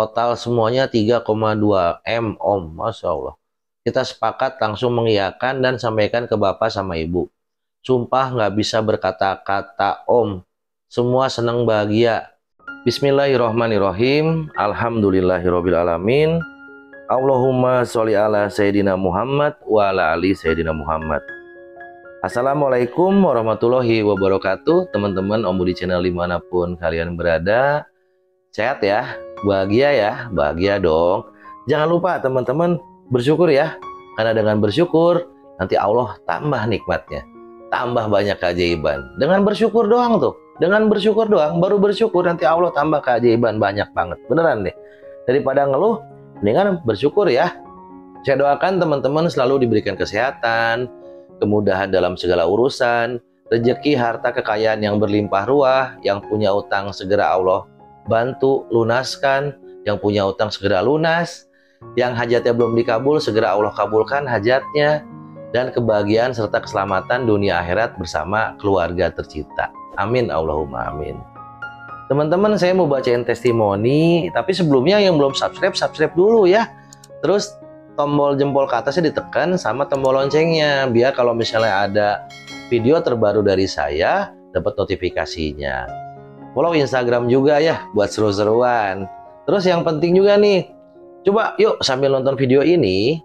Total semuanya 3,2 M Om. Masya Allah. Kita sepakat langsung mengiyakan dan sampaikan ke Bapak sama Ibu. Sumpah nggak bisa berkata-kata Om. Semua senang bahagia. Bismillahirrohmanirrohim. Alhamdulillahirrohmanirrohim. Allahumma sholli ala Sayyidina Muhammad wa ala ali Sayyidina Muhammad. Assalamualaikum warahmatullahi wabarakatuh. Teman-teman Om Budi Channel dimanapun kalian berada, sehat ya, bahagia dong. Jangan lupa teman-teman bersyukur ya, karena dengan bersyukur nanti Allah tambah nikmatnya, tambah banyak keajaiban. Dengan bersyukur doang tuh, dengan bersyukur doang, baru bersyukur nanti Allah tambah keajaiban banyak banget, beneran deh. Daripada ngeluh, mendingan bersyukur ya. Saya doakan teman-teman selalu diberikan kesehatan, kemudahan dalam segala urusan, rezeki, harta, kekayaan yang berlimpah ruah. Yang punya utang segera Allah bantu lunaskan, yang punya utang segera lunas, yang hajatnya belum dikabul segera Allah kabulkan hajatnya, dan kebahagiaan serta keselamatan dunia akhirat bersama keluarga tercinta. Amin Allahumma amin. Teman-teman, saya mau bacain testimoni, tapi sebelumnya yang belum subscribe dulu ya. Terus tombol jempol ke atasnya ditekan sama tombol loncengnya, biar kalau misalnya ada video terbaru dari saya dapat notifikasinya. Follow Instagram juga ya buat seru-seruan. Terus yang penting juga nih, coba yuk sambil nonton video ini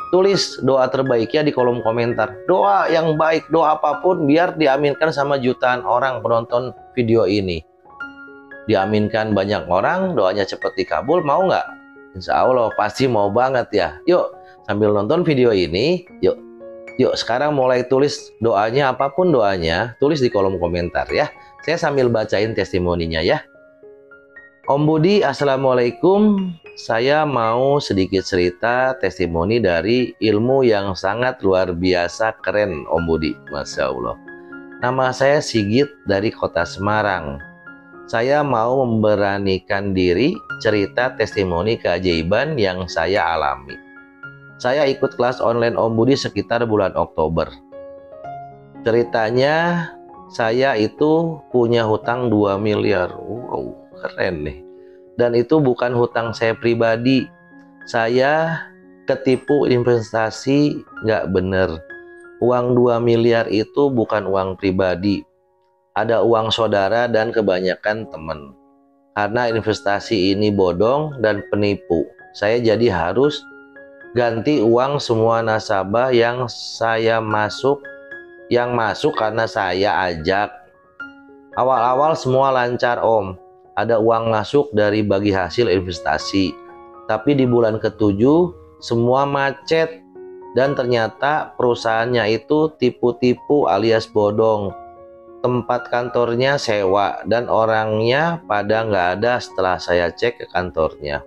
tulis doa terbaiknya di kolom komentar. Doa yang baik, doa apapun biar diaminkan sama jutaan orang penonton video ini. Diaminkan banyak orang, doanya cepat dikabul, mau nggak? Insya Allah pasti mau banget ya. Yuk sambil nonton video ini, yuk sekarang mulai tulis doanya, apapun doanya, tulis di kolom komentar ya. Saya sambil bacain testimoninya ya. Om Budi, Assalamualaikum. Saya mau sedikit cerita testimoni dari ilmu yang sangat luar biasa keren Om Budi. Masya Allah. Nama saya Sigit dari kota Semarang. Saya mau memberanikan diri cerita testimoni keajaiban yang saya alami. Saya ikut kelas online Om Budi sekitar bulan Oktober. Ceritanya, saya itu punya hutang 2 miliar. Wow, keren nih. Dan itu bukan hutang saya pribadi. Saya ketipu investasi nggak bener. Uang 2 miliar itu bukan uang pribadi. Ada uang saudara dan kebanyakan teman. Karena investasi ini bodong dan penipu, saya jadi harus ganti uang semua nasabah yang masuk karena saya ajak. Awal-awal semua lancar Om, ada uang masuk dari bagi hasil investasi. Tapi di bulan ke-7 semua macet, dan ternyata perusahaannya itu tipu-tipu alias bodong. Tempat kantornya sewa dan orangnya pada nggak ada setelah saya cek ke kantornya.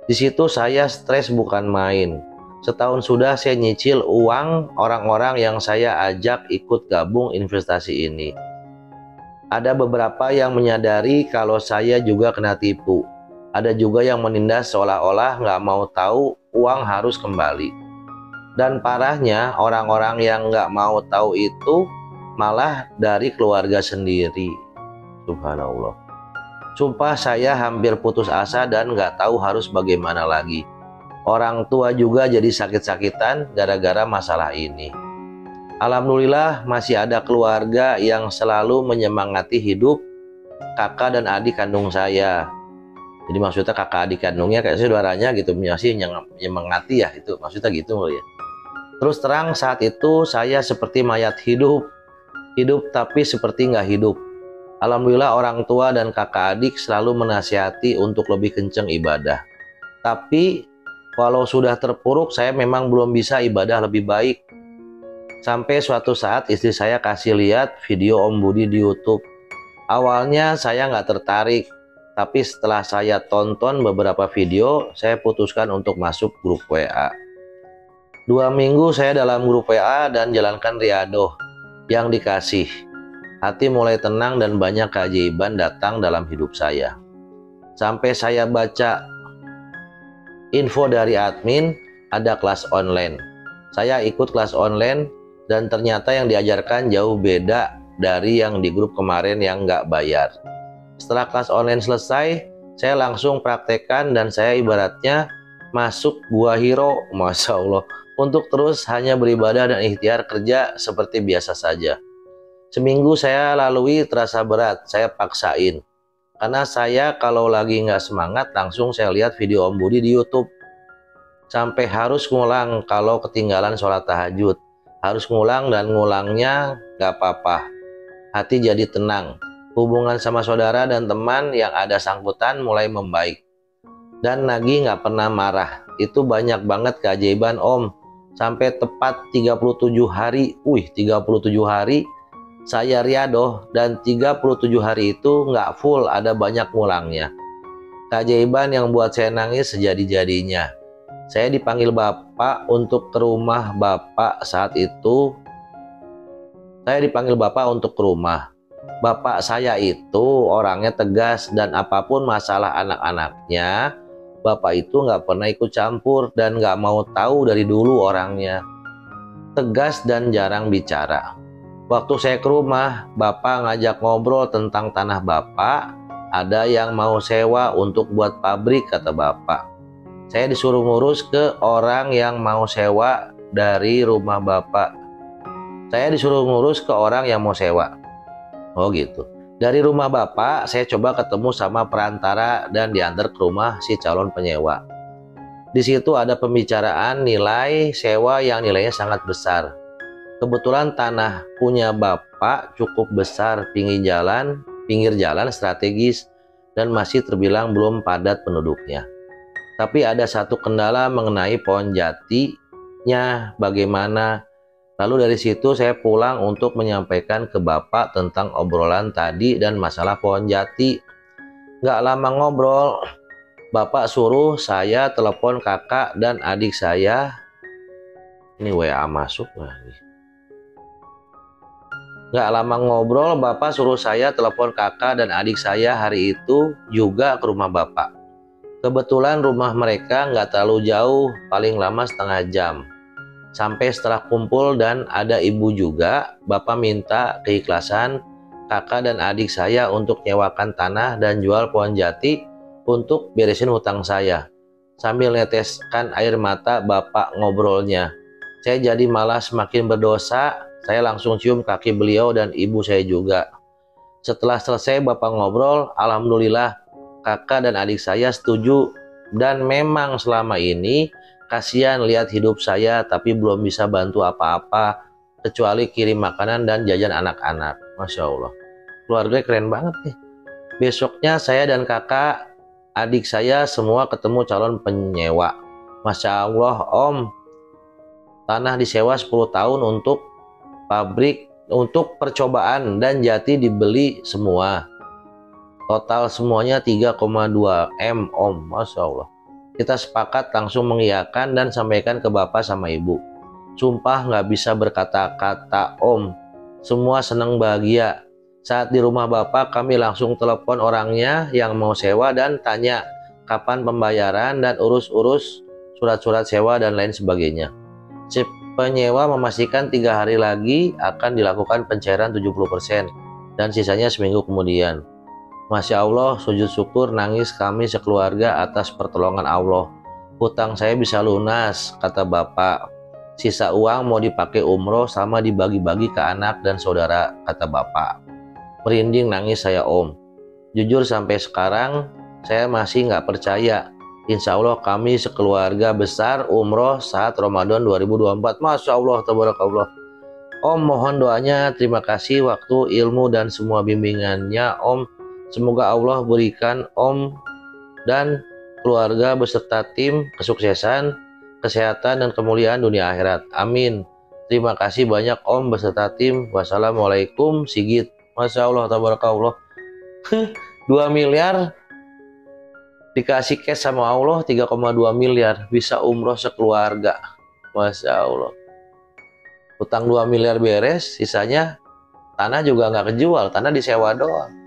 Di situ saya stres bukan main. Setahun sudah saya nyicil uang orang-orang yang saya ajak ikut gabung investasi ini. Ada beberapa yang menyadari kalau saya juga kena tipu. Ada juga yang menindas seolah-olah nggak mau tahu uang harus kembali. Dan parahnya orang-orang yang nggak mau tahu itu malah dari keluarga sendiri. Subhanallah. Sumpah saya hampir putus asa dan nggak tahu harus bagaimana lagi. Orang tua juga jadi sakit-sakitan gara-gara masalah ini. Alhamdulillah masih ada keluarga yang selalu menyemangati hidup kakak dan adik kandung saya. Jadi maksudnya kakak adik kandungnya kayak saudaranya gitu, masih menyemangati ya, itu maksudnya gitu ya. Terus terang saat itu saya seperti mayat hidup tapi seperti nggak hidup. Alhamdulillah orang tua dan kakak adik selalu menasihati untuk lebih kenceng ibadah. Tapi walau sudah terpuruk, saya memang belum bisa ibadah lebih baik. Sampai suatu saat istri saya kasih lihat video Om Budi di YouTube. Awalnya saya nggak tertarik, tapi setelah saya tonton beberapa video, saya putuskan untuk masuk grup WA. 2 minggu saya dalam grup WA dan jalankan riadoh yang dikasih. Hati mulai tenang dan banyak keajaiban datang dalam hidup saya. Sampai saya baca info dari admin ada kelas online. Saya ikut kelas online dan ternyata yang diajarkan jauh beda dari yang di grup kemarin yang nggak bayar. Setelah kelas online selesai, Saya langsung praktekkan dan saya ibaratnya masuk gua hiro, Masya Allah, untuk terus hanya beribadah dan ikhtiar kerja seperti biasa saja. Seminggu saya lalui terasa berat, saya paksain. Karena saya kalau lagi nggak semangat langsung saya lihat video Om Budi di YouTube. Sampai harus ngulang kalau ketinggalan sholat tahajud. Harus ngulang dan ngulangnya nggak apa-apa. Hati jadi tenang. Hubungan sama saudara dan teman yang ada sangkutan mulai membaik. Dan Nagi nggak pernah marah. Itu banyak banget keajaiban Om. Sampai tepat 37 hari. 37 hari saya riadoh dan 37 hari itu nggak full, ada banyak ngulangnya. Keajaiban yang buat saya nangis sejadi-jadinya. Saya dipanggil Bapak untuk ke rumah Bapak saat itu. Saya dipanggil Bapak untuk ke rumah. Bapak saya itu orangnya tegas dan apapun masalah anak-anaknya, Bapak itu nggak pernah ikut campur dan nggak mau tahu dari dulu orangnya. Tegas dan jarang bicara. Waktu saya ke rumah, Bapak ngajak ngobrol tentang tanah Bapak. Ada yang mau sewa untuk buat pabrik, kata Bapak. Saya disuruh ngurus ke orang yang mau sewa dari rumah Bapak. Saya disuruh ngurus ke orang yang mau sewa. Oh gitu. Dari rumah Bapak, saya coba ketemu sama perantara dan diantar ke rumah si calon penyewa. Di situ ada pembicaraan nilai sewa yang nilainya sangat besar. Kebetulan tanah punya Bapak cukup besar, pinggir jalan strategis dan masih terbilang belum padat penduduknya. Tapi ada satu kendala mengenai pohon jatinya bagaimana. Lalu dari situ saya pulang untuk menyampaikan ke Bapak tentang obrolan tadi dan masalah pohon jati. Gak lama ngobrol, Bapak suruh saya telepon kakak dan adik saya. Ini WA masuk lagi. Gak lama ngobrol, Bapak suruh saya telepon kakak dan adik saya hari itu juga ke rumah Bapak. Kebetulan rumah mereka nggak terlalu jauh, paling lama setengah jam. Sampai setelah kumpul dan ada ibu juga, Bapak minta keikhlasan kakak dan adik saya untuk nyewakan tanah dan jual pohon jati untuk beresin hutang saya. Sambil neteskan air mata Bapak ngobrolnya. Saya jadi malah semakin berdosa, saya langsung cium kaki beliau dan ibu saya juga. Setelah selesai Bapak ngobrol, alhamdulillah kakak dan adik saya setuju dan memang selama ini kasihan lihat hidup saya tapi belum bisa bantu apa-apa kecuali kirim makanan dan jajan anak-anak. Masya Allah, keluarga keren banget nih. Besoknya saya dan kakak adik saya semua ketemu calon penyewa. Masya Allah Om, tanah disewa 10 tahun untuk pabrik, untuk percobaan dan jati dibeli semua. Total semuanya 3,2 M Om. Masya Allah. Kita sepakat langsung mengiyakan dan sampaikan ke Bapak sama Ibu. Sumpah nggak bisa berkata-kata Om. Semua senang bahagia. Saat di rumah Bapak kami langsung telepon orangnya yang mau sewa dan tanya kapan pembayaran dan urus-urus surat-surat sewa dan lain sebagainya. Si penyewa memastikan 3 hari lagi akan dilakukan pencairan 70% dan sisanya seminggu kemudian. Masya Allah, sujud syukur nangis kami sekeluarga atas pertolongan Allah. Hutang saya bisa lunas, kata Bapak. Sisa uang mau dipakai umroh sama dibagi-bagi ke anak dan saudara, kata Bapak. Merinding nangis saya Om. Jujur sampai sekarang saya masih nggak percaya. Insya Allah kami sekeluarga besar umroh saat Ramadan 2024. Masya Allah, tabarakallah. Om mohon doanya, terima kasih waktu, ilmu dan semua bimbingannya Om. Semoga Allah berikan Om dan keluarga beserta tim kesuksesan, kesehatan, dan kemuliaan dunia akhirat. Amin. Terima kasih banyak Om beserta tim. Wassalamualaikum Sigit. Masya Allah, tabarakallah. 2 miliar dikasih cash sama Allah, 3,2 miliar bisa umroh sekeluarga. Masya Allah. Utang 2 miliar beres, sisanya tanah juga nggak kejual, tanah disewa doang.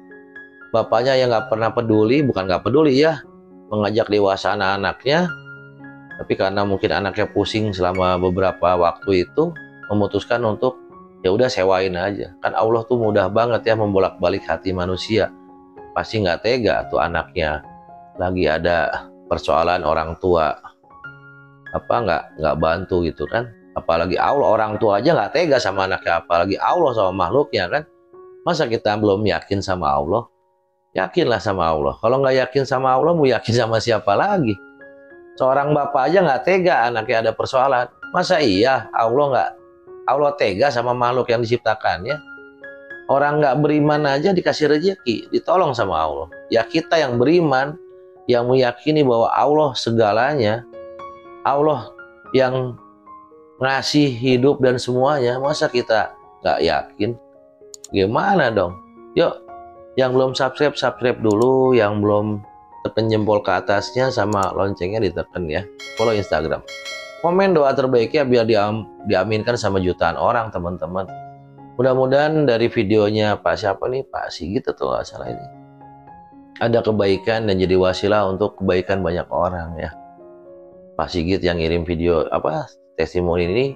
Bapaknya yang nggak pernah peduli, bukan nggak peduli ya, mengajak dewasa anak-anaknya, tapi karena mungkin anaknya pusing selama beberapa waktu itu, memutuskan untuk ya udah sewain aja. Kan Allah tuh mudah banget ya membolak-balik hati manusia. Pasti nggak tega tuh anaknya lagi ada persoalan orang tua nggak bantu gitu kan. Apalagi Allah, orang tua aja nggak tega sama anaknya, apalagi Allah sama makhluknya kan. Masa kita belum yakin sama Allah? Yakinlah sama Allah. Kalau nggak yakin sama Allah, mau yakin sama siapa lagi? Seorang bapak aja nggak tega anaknya ada persoalan. Masa iya Allah tega sama makhluk yang diciptakannya? Orang nggak beriman aja dikasih rezeki, ditolong sama Allah. Ya kita yang beriman, yang meyakini bahwa Allah segalanya, Allah yang ngasih hidup dan semuanya, masa kita nggak yakin? Gimana dong? Yuk, yang belum subscribe dulu, yang belum tekan jempol ke atasnya sama loncengnya ditekan ya. Follow Instagram. Komen doa terbaiknya biar diaminkan sama jutaan orang, teman-teman. Mudah-mudahan dari videonya Pak siapa nih? Pak Sigit atau nggak salah ini, ada kebaikan dan jadi wasilah untuk kebaikan banyak orang ya. Pak Sigit yang ngirim video testimoni ini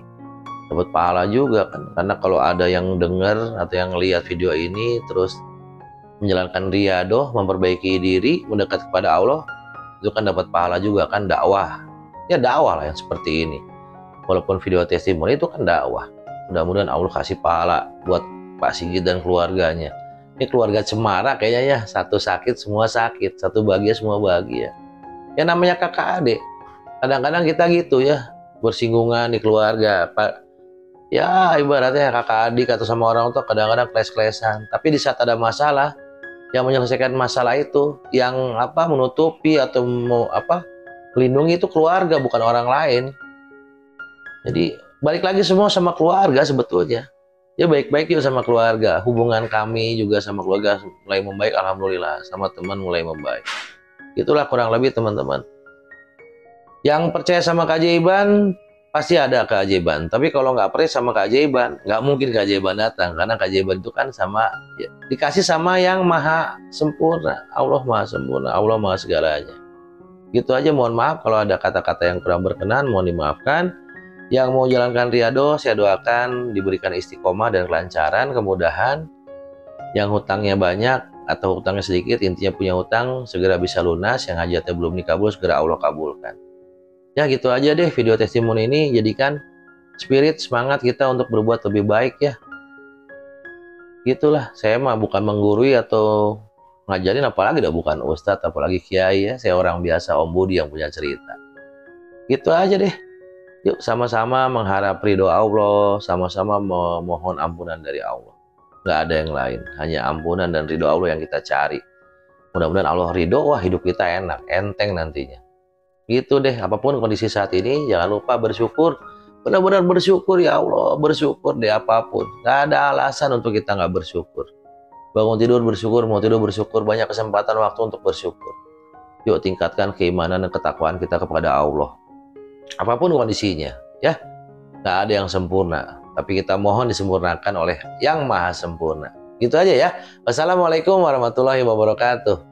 dapat pahala juga kan, karena kalau ada yang dengar atau yang lihat video ini terus menjalankan riyadoh, memperbaiki diri, mendekat kepada Allah, itu kan dapat pahala juga kan, dakwah. Ya dakwah lah yang seperti ini. Walaupun video testimoni itu kan dakwah. Mudah-mudahan Allah kasih pahala buat Pak Sigit dan keluarganya. Ini keluarga cemara kayaknya ya, satu sakit semua sakit, satu bahagia semua bahagia. Ya namanya kakak adik. Kadang-kadang kita gitu ya, bersinggungan di keluarga. Ya ibaratnya kakak adik atau sama orang tua kadang-kadang kles-klesan. Tapi di saat ada masalah, yang menyelesaikan masalah itu, yang menutupi atau melindungi itu keluarga, bukan orang lain. Jadi balik lagi semua sama keluarga sebetulnya. Ya baik-baik yuk sama keluarga. Hubungan kami juga sama keluarga mulai membaik, alhamdulillah. Sama teman mulai membaik. Itulah kurang lebih teman-teman. Yang percaya sama keajaiban pasti ada keajaiban. Tapi kalau nggak percaya sama keajaiban, nggak mungkin keajaiban datang. Karena keajaiban itu kan dikasih sama yang maha sempurna. Allah maha sempurna, Allah maha segalanya. Gitu aja, mohon maaf kalau ada kata-kata yang kurang berkenan, mohon dimaafkan. Yang mau jalankan riyadoh, saya doakan diberikan istiqomah dan kelancaran, kemudahan. Yang hutangnya banyak atau hutangnya sedikit, intinya punya hutang, segera bisa lunas. Yang hajatnya belum dikabul, segera Allah kabulkan. Ya gitu aja deh video testimoni ini, jadikan spirit semangat kita untuk berbuat lebih baik ya. Gitulah, saya mah bukan menggurui atau ngajarin, apalagi bukan ustadz, apalagi kiai ya. Saya orang biasa, Om Budi yang punya cerita. Gitu aja deh. Yuk sama-sama mengharap ridho Allah, sama-sama memohon ampunan dari Allah. Nggak ada yang lain, hanya ampunan dan ridho Allah yang kita cari. Mudah-mudahan Allah ridho, wah hidup kita enak, enteng nantinya. Gitu deh, apapun kondisi saat ini, jangan lupa bersyukur. Benar-benar bersyukur ya Allah, bersyukur deh apapun. Nggak ada alasan untuk kita nggak bersyukur. Bangun tidur bersyukur, mau tidur bersyukur, banyak kesempatan waktu untuk bersyukur. Yuk tingkatkan keimanan dan ketakwaan kita kepada Allah. Apapun kondisinya ya, nggak ada yang sempurna, tapi kita mohon disempurnakan oleh yang maha sempurna. Gitu aja ya. Wassalamualaikum warahmatullahi wabarakatuh.